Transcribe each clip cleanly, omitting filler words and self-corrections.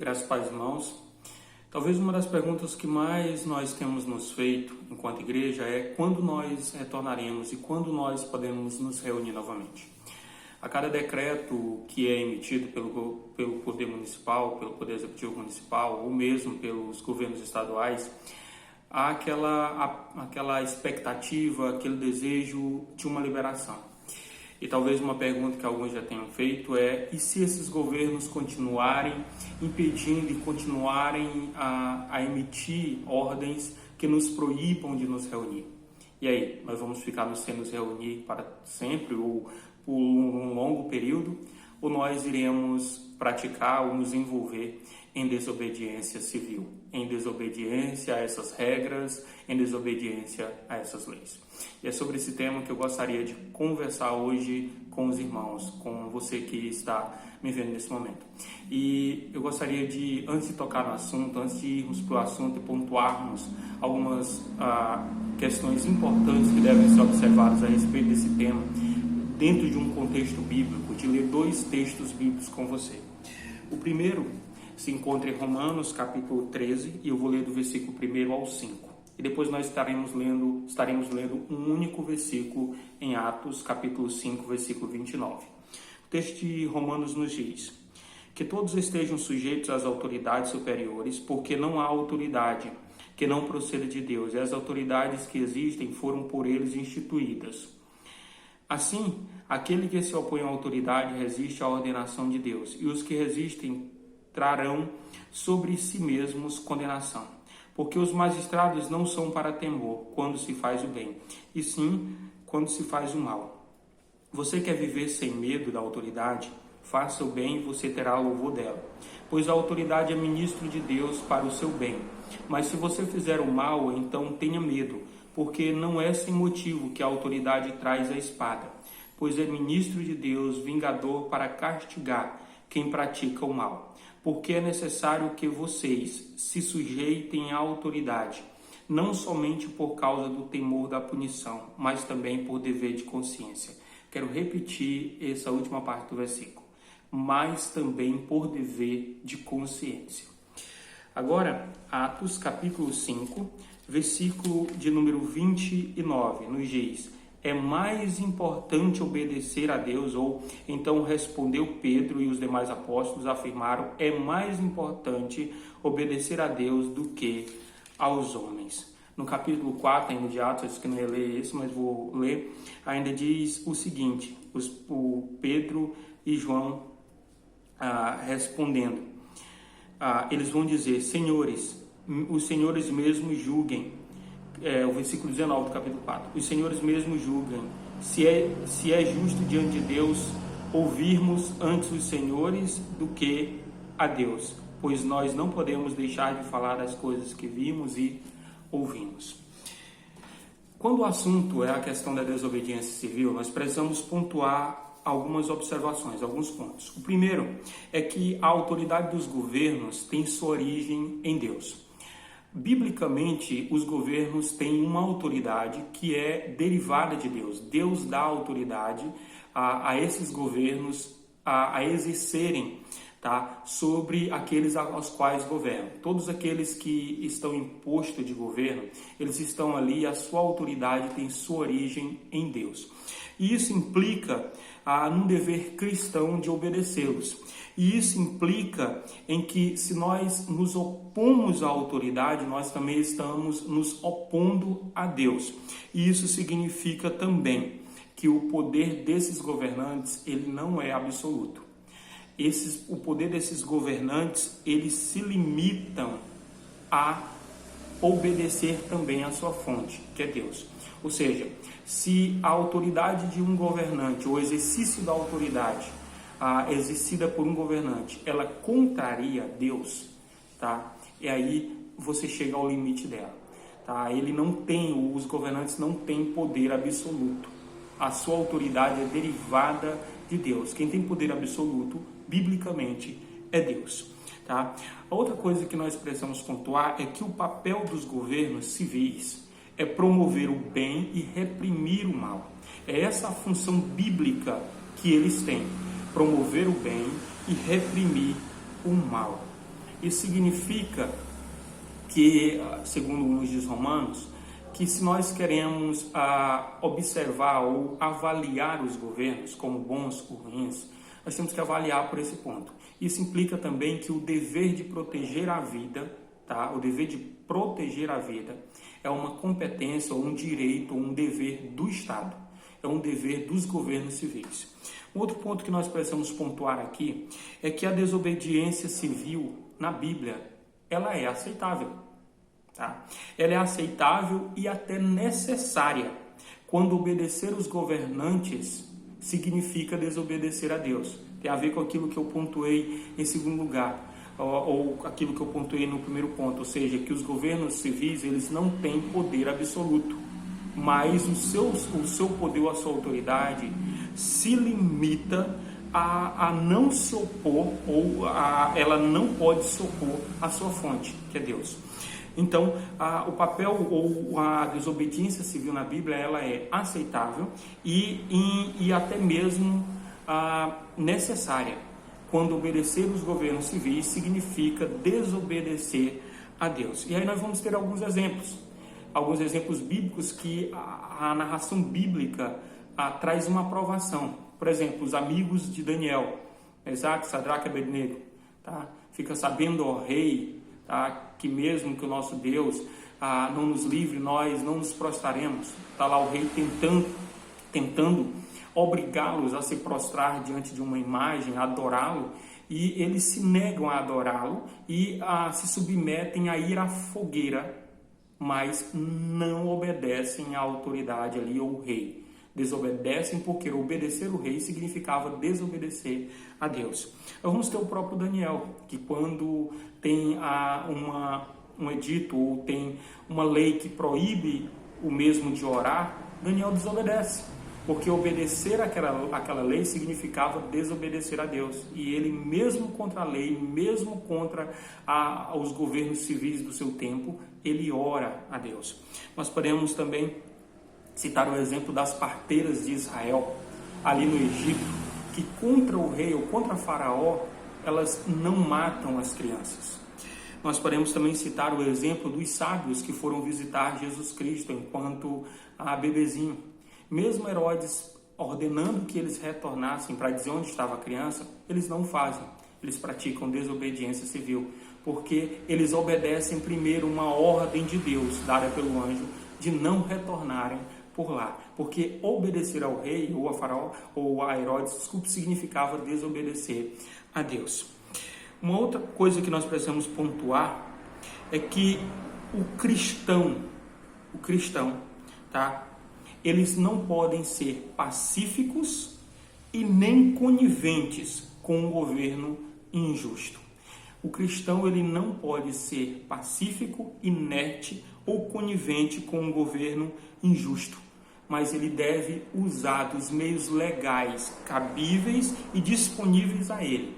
Graças a Deus, irmãos. Talvez uma das perguntas que mais nós temos nos feito enquanto igreja é quando nós retornaremos e quando nós podemos nos reunir novamente. A cada decreto que é emitido pelo Poder Municipal, pelo Poder Executivo Municipal ou mesmo pelos governos estaduais, há aquela expectativa, aquele desejo de uma liberação. E talvez uma pergunta que alguns já tenham feito é: e se esses governos continuarem impedindo e continuarem a emitir ordens que nos proíbam de nos reunir? E aí, nós vamos ficar sem nos reunir para sempre ou por um longo período? Ou nós iremos praticar ou nos envolver em desobediência civil, em desobediência a essas regras, em desobediência a essas leis? E é sobre esse tema que eu gostaria de conversar hoje com os irmãos, com você que está me vendo nesse momento. E eu gostaria de, antes de tocar no assunto, antes de irmos para o assunto e pontuarmos algumas questões importantes que devem ser observadas a respeito desse tema, dentro de um contexto bíblico, de ler dois textos bíblicos com você. O primeiro se encontra em Romanos capítulo 13, e eu vou ler do versículo 1 ao 5. E depois nós estaremos lendo um único versículo em Atos capítulo 5, versículo 29. O texto de Romanos nos diz: que todos estejam sujeitos às autoridades superiores, porque não há autoridade que não proceda de Deus, e as autoridades que existem foram por eles instituídas. Assim, aquele que se opõe à autoridade resiste à ordenação de Deus, e os que resistem trarão sobre si mesmos condenação. Porque os magistrados não são para temor quando se faz o bem, e sim quando se faz o mal. Você quer viver sem medo da autoridade? Faça o bem e você terá louvor dela. Pois a autoridade é ministro de Deus para o seu bem. Mas se você fizer o mal, então tenha medo, porque não é sem motivo que a autoridade traz a espada, pois é ministro de Deus, vingador para castigar quem pratica o mal. Porque é necessário que vocês se sujeitem à autoridade, não somente por causa do temor da punição, mas também por dever de consciência. Quero repetir essa última parte do versículo. Mas também por dever de consciência. Agora, Atos capítulo 5, versículo de número 29, nos diz: é mais importante obedecer a Deus, ou então respondeu Pedro e os demais apóstolos afirmaram: é mais importante obedecer a Deus do que aos homens. No capítulo 4 ainda de Atos, que não ia ler esse, mas vou ler, ainda diz o seguinte: o Pedro e João respondendo, eles vão dizer: senhores, os senhores mesmos julguem. O versículo 19 do capítulo 4. Os senhores mesmos julguem se é justo diante de Deus ouvirmos antes os senhores do que a Deus, pois nós não podemos deixar de falar das coisas que vimos e ouvimos. Quando o assunto é a questão da desobediência civil, nós precisamos pontuar algumas observações, alguns pontos. O primeiro é que a autoridade dos governos tem sua origem em Deus. Biblicamente, os governos têm uma autoridade que é derivada de Deus. Deus dá autoridade a esses governos a exercerem, sobre aqueles aos quais governam. Todos aqueles que estão em posto de governo, eles estão ali, a sua autoridade tem sua origem em Deus. E isso implica num dever cristão de obedecê-los. E isso implica em que, se nós nos opomos à autoridade, nós também estamos nos opondo a Deus. E isso significa também que o poder desses governantes, ele não é absoluto. O poder desses governantes, eles se limitam a obedecer também à sua fonte, que é Deus. Ou seja, se a autoridade de um governante, ou o exercício da autoridade exercida por um governante, ela contraria Deus, e aí você chega ao limite dela. Os governantes não têm poder absoluto. A sua autoridade é derivada de Deus. Quem tem poder absoluto, biblicamente, é Deus. A outra coisa que nós precisamos pontuar é que o papel dos governos civis é promover o bem e reprimir o mal. É essa a função bíblica que eles têm: promover o bem e reprimir o mal. Isso significa que, segundo nos diz Romanos, que se nós queremos observar ou avaliar os governos como bons ou ruins, nós temos que avaliar por esse ponto. Isso implica também que o dever de proteger a vida, tá? O dever de proteger a vida é uma competência ou um direito ou um dever do Estado. É um dever dos governos civis. Um outro ponto que nós precisamos pontuar aqui é que a desobediência civil na Bíblia, ela é aceitável. Tá? Ela é aceitável e até necessária quando obedecer os governantes significa desobedecer a Deus. Tem a ver com aquilo que eu pontuei em segundo lugar, ou aquilo que eu pontuei no primeiro ponto, ou seja, que os governos civis eles não têm poder absoluto, mas o seu poder ou a sua autoridade se limita a não se opor, ou ela não pode se opor à sua fonte, que é Deus. Então, o papel ou a desobediência civil na Bíblia, ela é aceitável e até mesmo necessária. Quando obedecer os governos civis significa desobedecer a Deus. E aí nós vamos ter alguns exemplos bíblicos que a narração bíblica traz uma aprovação. Por exemplo, os amigos de Daniel, Mesaque, Sadraque e Abednego, tá? Fica sabendo, ó rei, tá? Que mesmo que o nosso Deus não nos livre, nós não nos prostraremos. Está lá o rei tentando obrigá-los a se prostrar diante de uma imagem, a adorá-lo, e eles se negam a adorá-lo e se submetem a ir à fogueira, mas não obedecem à autoridade ali, ou rei. Desobedecem porque obedecer o rei significava desobedecer a Deus. Vamos ter o próprio Daniel, que quando tem um edito ou tem uma lei que proíbe o mesmo de orar, Daniel desobedece, porque obedecer aquela lei significava desobedecer a Deus. E ele, mesmo contra a lei, mesmo contra os governos civis do seu tempo, ele ora a Deus. Nós podemos também citar o exemplo das parteiras de Israel, ali no Egito, que contra o rei ou contra Faraó, elas não matam as crianças. Nós podemos também citar o exemplo dos sábios que foram visitar Jesus Cristo enquanto bebezinho. Mesmo Herodes ordenando que eles retornassem para dizer onde estava a criança, eles não fazem. Eles praticam desobediência civil, porque eles obedecem primeiro uma ordem de Deus, dada pelo anjo, de não retornarem por lá, porque obedecer ao rei ou a Faraó ou a Herodes, significava desobedecer a Deus. Uma outra coisa que nós precisamos pontuar é que o cristão, tá? Eles não podem ser pacíficos e nem coniventes com um governo injusto. O cristão ele não pode ser pacífico, inerte ou conivente com um governo injusto, mas ele deve usar dos meios legais, cabíveis e disponíveis a ele,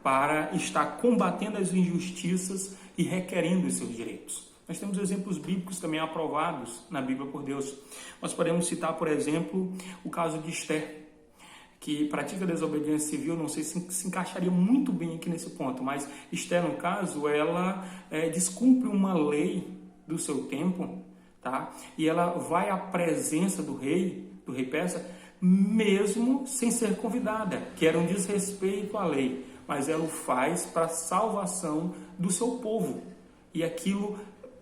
para estar combatendo as injustiças e requerendo os seus direitos. Nós temos exemplos bíblicos também aprovados na Bíblia por Deus. Nós podemos citar, por exemplo, o caso de Esther, que pratica desobediência civil. Não sei se encaixaria muito bem aqui nesse ponto, mas Esther, no caso, ela descumpre uma lei do seu tempo, tá? E ela vai à presença do rei persa, mesmo sem ser convidada, que era um desrespeito à lei, mas ela o faz para a salvação do seu povo. E aquilo,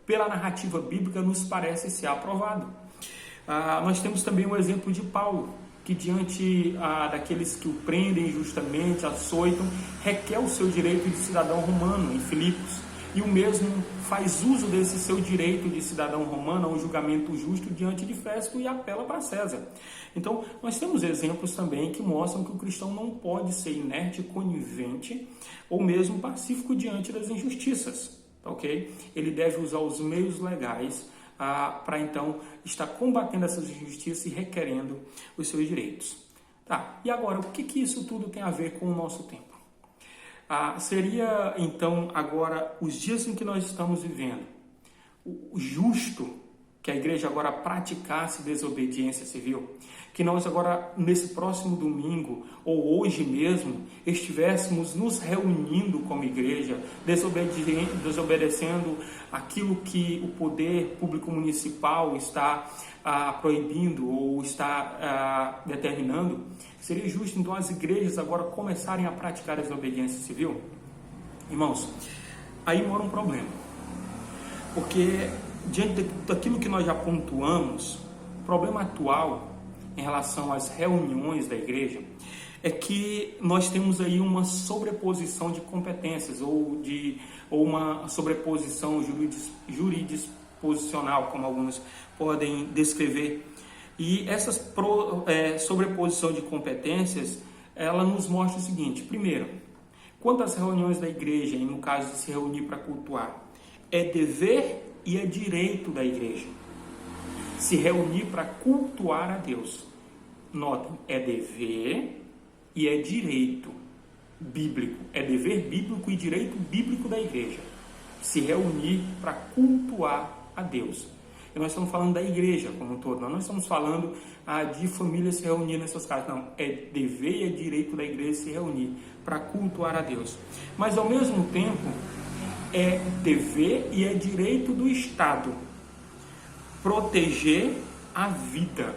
pela narrativa bíblica, nos parece ser aprovado. Nós temos também o exemplo de Paulo, que diante daqueles que o prendem injustamente, açoitam, requer o seu direito de cidadão romano em Filipos, e o mesmo faz uso desse seu direito de cidadão romano a um julgamento justo diante de Festo e apela para César. Então, nós temos exemplos também que mostram que o cristão não pode ser inerte, conivente ou mesmo pacífico diante das injustiças, ok? Ele deve usar os meios legais para então estar combatendo essas injustiças e requerendo os seus direitos. Tá, e agora, o que isso tudo tem a ver com o nosso tempo? Seria então agora os dias em que nós estamos vivendo. O justo, que a igreja agora praticasse desobediência civil, que nós agora, nesse próximo domingo, ou hoje mesmo, estivéssemos nos reunindo como igreja, desobedecendo aquilo que o poder público municipal está proibindo ou está determinando. Seria justo, então, as igrejas agora começarem a praticar a desobediência civil? Irmãos, aí mora um problema, porque diante daquilo que nós já pontuamos, o problema atual em relação às reuniões da igreja é que nós temos aí uma sobreposição de competências ou uma sobreposição jurisdicional, como alguns podem descrever. E essa sobreposição de competências, ela nos mostra o seguinte: primeiro, quanto às reuniões da igreja, e no caso de se reunir para cultuar, é dever e é direito da igreja se reunir para cultuar a Deus. Notem, é dever e é direito bíblico. É dever bíblico e direito bíblico da igreja se reunir para cultuar a Deus. E nós estamos falando da igreja como um todo, não estamos falando de famílias se reunir nessas casas, não. É dever e é direito da igreja se reunir para cultuar a Deus. Mas ao mesmo tempo, é dever e é direito do Estado proteger a vida.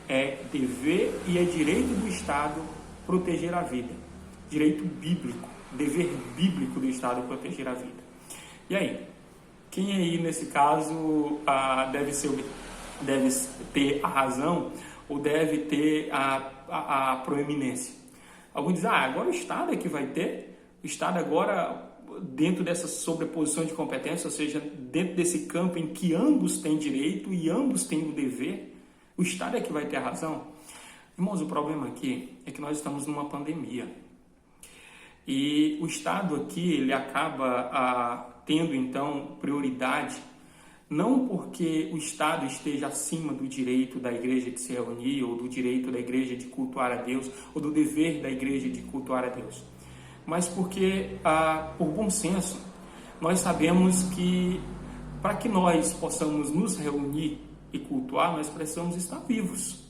É dever e é direito do Estado proteger a vida. Direito bíblico, dever bíblico do Estado proteger a vida. E aí? Quem aí, nesse caso, deve ter a razão ou deve ter a proeminência? Alguns dizem, agora o Estado é que vai ter. O Estado agora, dentro dessa sobreposição de competência, ou seja, dentro desse campo em que ambos têm direito e ambos têm o dever, o Estado é que vai ter a razão. Irmãos, o problema aqui é que nós estamos numa pandemia. E o Estado aqui, ele acaba tendo, então, prioridade, não porque o Estado esteja acima do direito da igreja de se reunir, ou do direito da igreja de cultuar a Deus, ou do dever da igreja de cultuar a Deus, mas porque, por bom senso, nós sabemos que, para que nós possamos nos reunir e cultuar, nós precisamos estar vivos.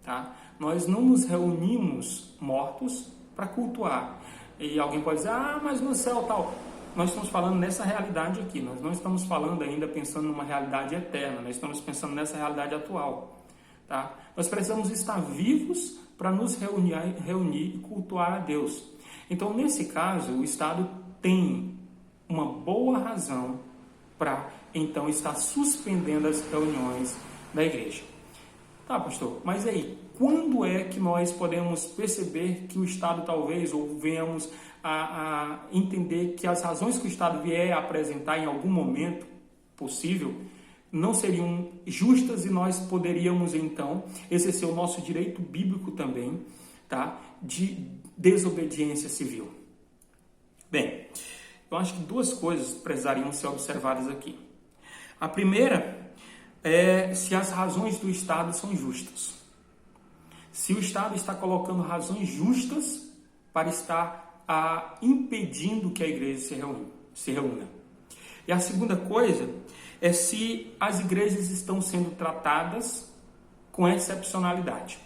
Tá? Nós não nos reunimos mortos para cultuar. E alguém pode dizer, mas no céu tal. Nós estamos falando nessa realidade aqui, nós não estamos falando ainda pensando numa realidade eterna, nós estamos pensando nessa realidade atual. Tá? Nós precisamos estar vivos para nos reunir e cultuar a Deus. Então, nesse caso, o Estado tem uma boa razão para, então, estar suspendendo as reuniões da igreja. Tá, pastor, mas aí, quando é que nós podemos perceber que o Estado talvez, ou venhamos a entender que as razões que o Estado vier a apresentar em algum momento possível não seriam justas e nós poderíamos, então, exercer o nosso direito bíblico também, tá, de desobediência civil? Bem, eu acho que duas coisas precisariam ser observadas aqui. A primeira é se as razões do Estado são justas. Se o Estado está colocando razões justas para estar impedindo que a igreja se reúna. E a segunda coisa é se as igrejas estão sendo tratadas com excepcionalidade.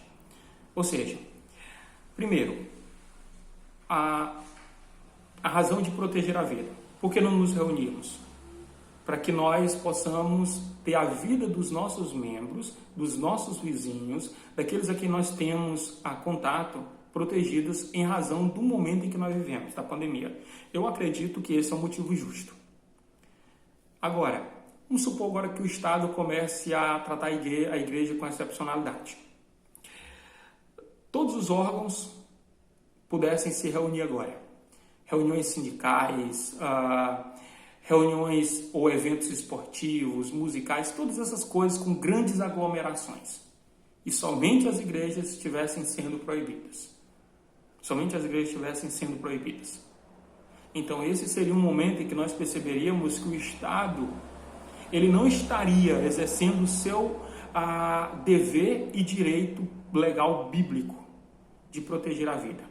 Ou seja, primeiro, a razão de proteger a vida. Por que não nos reunimos? Para que nós possamos ter a vida dos nossos membros, dos nossos vizinhos, daqueles a quem nós temos contato, protegidas em razão do momento em que nós vivemos, da pandemia. Eu acredito que esse é um motivo justo. Agora, vamos supor agora que o Estado comece a tratar a igreja com excepcionalidade. Todos os órgãos pudessem se reunir agora. Reuniões sindicais, reuniões ou eventos esportivos, musicais, todas essas coisas com grandes aglomerações. E somente as igrejas estivessem sendo proibidas. Somente as igrejas estivessem sendo proibidas. Então esse seria um momento em que nós perceberíamos que o Estado ele não estaria exercendo o seu dever e direito legal bíblico de proteger a vida,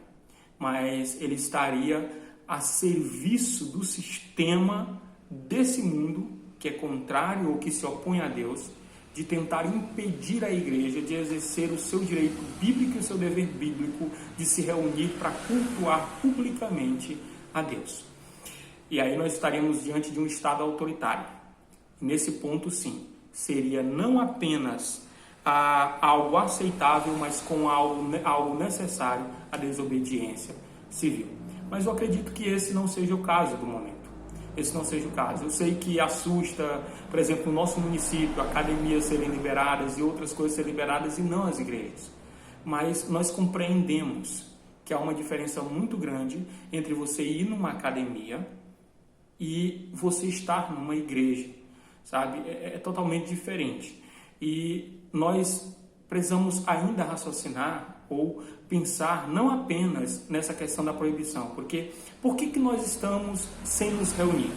mas ele estaria a serviço do sistema desse mundo que é contrário ou que se opõe a Deus, de tentar impedir a igreja de exercer o seu direito bíblico e o seu dever bíblico de se reunir para cultuar publicamente a Deus. E aí nós estaremos diante de um Estado autoritário. Nesse ponto, sim, seria não apenas algo aceitável, mas com algo necessário, a desobediência civil. Mas eu acredito que esse não seja o caso do momento. Esse não seja o caso. Eu sei que assusta, por exemplo, o nosso município, academias serem liberadas e outras coisas serem liberadas e não as igrejas. Mas nós compreendemos que há uma diferença muito grande entre você ir numa academia e você estar numa igreja, sabe? É totalmente diferente. E nós precisamos ainda raciocinar ou pensar não apenas nessa questão da proibição, porque por que nós estamos sem nos reunir?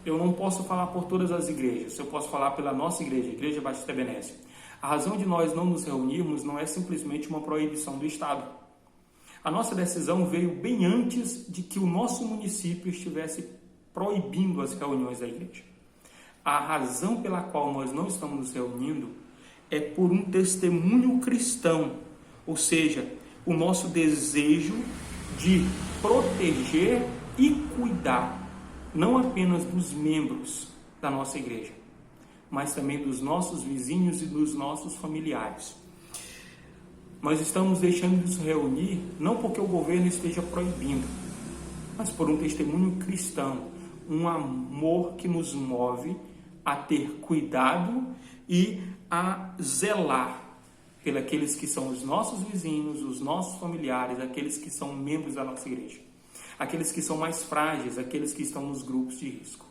Eu não posso falar por todas as igrejas, eu posso falar pela nossa igreja, Igreja Batista Ebenezer. A razão de nós não nos reunirmos não é simplesmente uma proibição do Estado. A nossa decisão veio bem antes de que o nosso município estivesse proibindo as reuniões da igreja. A razão pela qual nós não estamos nos reunindo é por um testemunho cristão, ou seja, o nosso desejo de proteger e cuidar não apenas dos membros da nossa igreja, mas também dos nossos vizinhos e dos nossos familiares. Nós estamos deixando de nos reunir não porque o governo esteja proibindo, mas por um testemunho cristão, um amor que nos move a ter cuidado e a zelar pelos que são os nossos vizinhos, os nossos familiares, aqueles que são membros da nossa igreja, aqueles que são mais frágeis, aqueles que estão nos grupos de risco.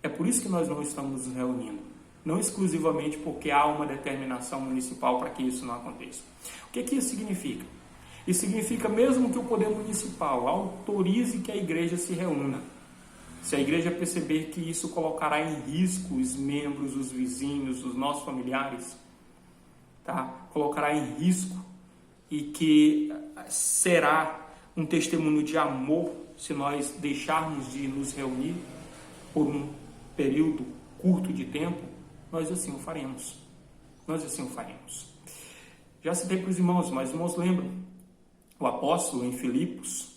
É por isso que nós não estamos nos reunindo, não exclusivamente porque há uma determinação municipal para que isso não aconteça. O que isso significa? Isso significa mesmo que o poder municipal autorize que a igreja se reúna, se a igreja perceber que isso colocará em risco os membros, os vizinhos, os nossos familiares, colocará em risco e que será um testemunho de amor se nós deixarmos de nos reunir por um período curto de tempo, nós assim o faremos. Nós assim o faremos. Já citei para os irmãos, mas os irmãos lembram, o apóstolo em Filipos,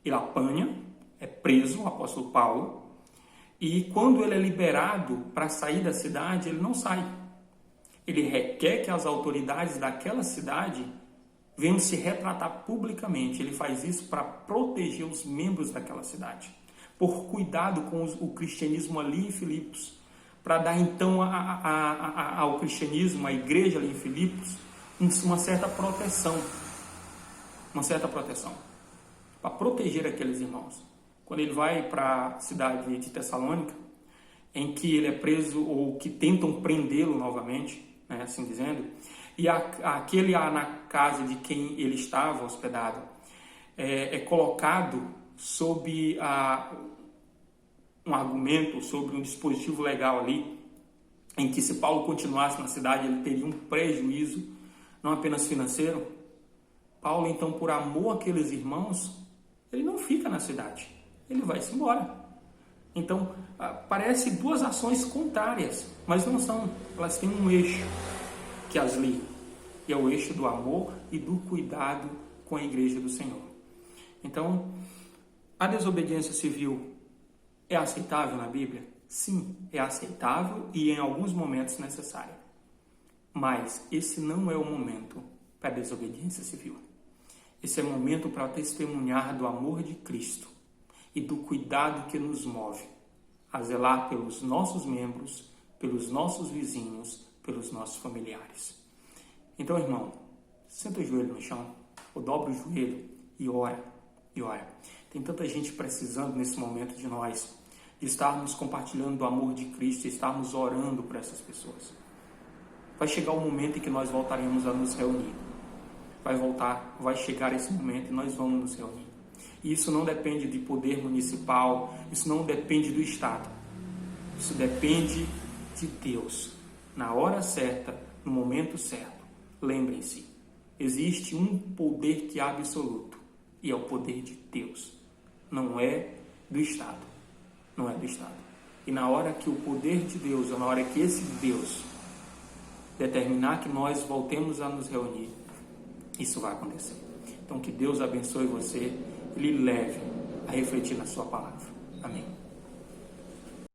ele apanha, é preso, o apóstolo Paulo, e quando ele é liberado para sair da cidade, ele não sai. Ele requer que as autoridades daquela cidade venham se retratar publicamente. Ele faz isso para proteger os membros daquela cidade, por cuidado com o cristianismo ali em Filipos, para dar então ao cristianismo, à igreja ali em Filipos, uma certa proteção, para proteger aqueles irmãos. Quando ele vai para a cidade de Tessalônica, em que ele é preso ou que tentam prendê-lo novamente, assim dizendo, e aquele na casa de quem ele estava hospedado é colocado sob um argumento, sobre um dispositivo legal ali, em que se Paulo continuasse na cidade, ele teria um prejuízo, não apenas financeiro. Paulo, então, por amor àqueles irmãos, ele não fica na cidade, ele vai-se embora. Então, parece duas ações contrárias, mas não são. Elas têm um eixo que as liga, e é o eixo do amor e do cuidado com a igreja do Senhor. Então, a desobediência civil é aceitável na Bíblia? Sim, é aceitável e em alguns momentos necessária. Mas esse não é o momento para a desobediência civil. Esse é o momento para testemunhar do amor de Cristo e do cuidado que nos move a zelar pelos nossos membros, pelos nossos vizinhos, pelos nossos familiares. Então, irmão, senta o joelho no chão, ou dobra o joelho e ora, e ora. Tem tanta gente precisando nesse momento de nós, de estarmos compartilhando do amor de Cristo, de estarmos orando por essas pessoas. Vai chegar o momento em que nós voltaremos a nos reunir. Vai chegar esse momento e nós vamos nos reunir. E isso não depende de poder municipal, isso não depende do Estado. Isso depende de Deus. Na hora certa, no momento certo. Lembrem-se, existe um poder que é absoluto, e é o poder de Deus. Não é do Estado. Não é do Estado. E na hora que o poder de Deus, ou na hora que esse Deus determinar que nós voltemos a nos reunir, isso vai acontecer. Então que Deus abençoe você e lhe leve a refletir na sua palavra.